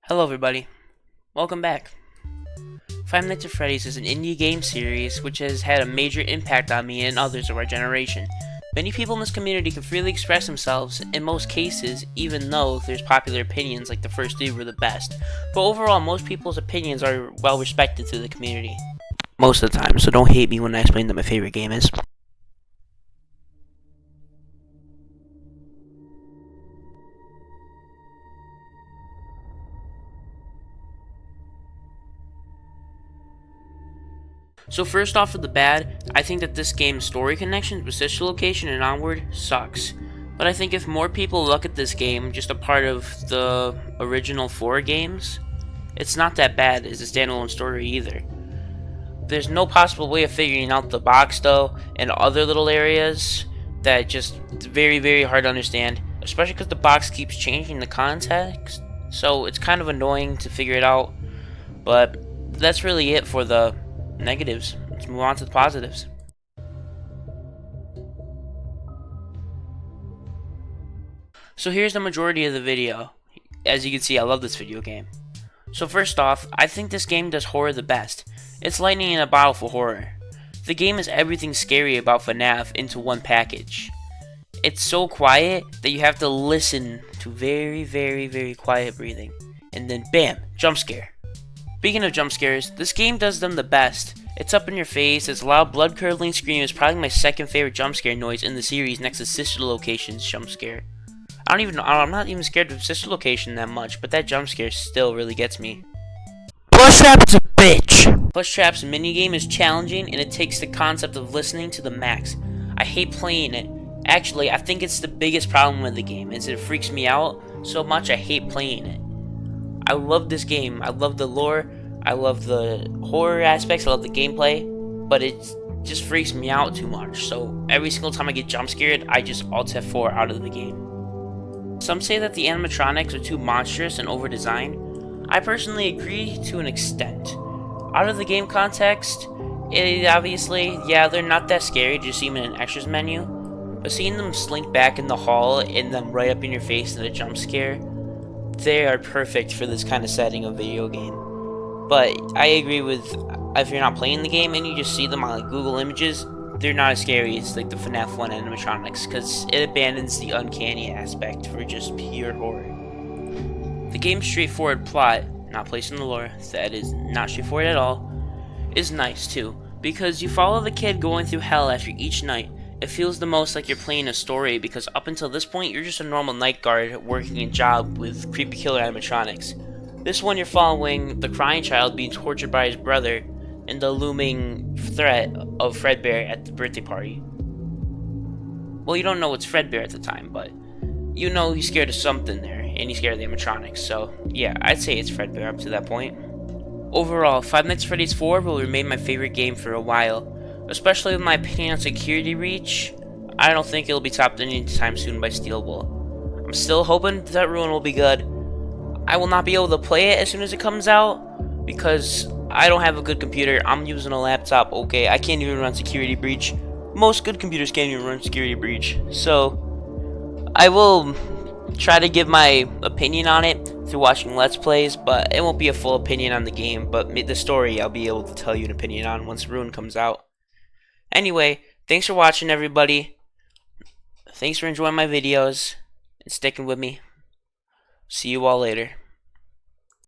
Hello everybody, welcome back. Five Nights at Freddy's is an indie game series which has had a major impact on me and others of our generation. Many people in this community can freely express themselves, in most cases, even though there's popular opinions like the first three were the best. But overall, most people's opinions are well respected through the community. Most of the time, so don't hate me when I explain that my favorite game is. So first off with the bad, I think that this game's story connections with sisterlocation and onward sucks. But I think if more people look at this game just a part of the original 4 games, it's not that bad as a standalone story either. There's no possible way of figuring out the box though, and other little areas that just very hard to understand, especially because the box keeps changing the context, so it's kind of annoying to figure it out. But that's really it for the negatives. Let's move on to the positives. So here's the majority of the video. As you can see, I love this video game. So first off, I think this game does horror the best. It's lightning in a bottle for horror. The game is everything scary about FNAF into one package. It's so quiet that you have to listen to very quiet breathing. And then bam, jump scare. Speaking of jump scares, this game does them the best. It's up in your face, its loud blood-curdling scream is probably my second favorite jump scare noise in the series next to sisterlocation's jump scare. I'm not even scared of sisterlocation that much, but that jump scare still really gets me. Plush Trap is a bitch! Plush Trap's minigame is challenging and it takes the concept of listening to the max. I hate playing it. Actually, I think it's the biggest problem with the game, is it freaks me out so much I hate playing it. I love this game, I love the lore, I love the horror aspects, I love the gameplay, but it just freaks me out too much, so every single time I get jump scared, I just Alt F4 out of the game. Some say that the animatronics are too monstrous and over-designed. I personally agree to an extent. Out of the game context, obviously, yeah, they're not that scary to see them in an extras menu, but seeing them slink back in the hall and them right up in your face in a jump scare, they are perfect for this kind of setting of video game. But I agree with, if you're not playing the game and you just see them on like Google Images, they're not as scary as like the FNAF 1 animatronics, because it abandons the uncanny aspect for just pure horror. The game's straightforward plot, not placed in the lore, that is not straightforward at all, is nice too, because you follow the kid going through hell after each night. It feels the most like you're playing a story, because up until this point you're just a normal night guard working a job with creepy killer animatronics. This one you're following the crying child being tortured by his brother and the looming threat of Fredbear at the birthday party. Well, you don't know it's Fredbear at the time, but you know he's scared of something there, and he's scared of the animatronics, so yeah, I'd say it's Fredbear up to that point. Overall, Five Nights at Freddy's 4 will remain my favorite game for a while. Especially with my opinion on securitybreach, I don't think it'll be topped anytime soon by Steelable. I'm still hoping that Ruin will be good. I will not be able to play it as soon as it comes out, because I don't have a good computer. I'm using a laptop, okay? I can't even run securitybreach. Most good computers can't even run securitybreach. So, I will try to give my opinion on it through watching Let's Plays, but it won't be a full opinion on the game, but the story I'll be able to tell you an opinion on once Ruin comes out. Anyway, thanks for watching everybody. Thanks for enjoying my videos and sticking with me. See you all later.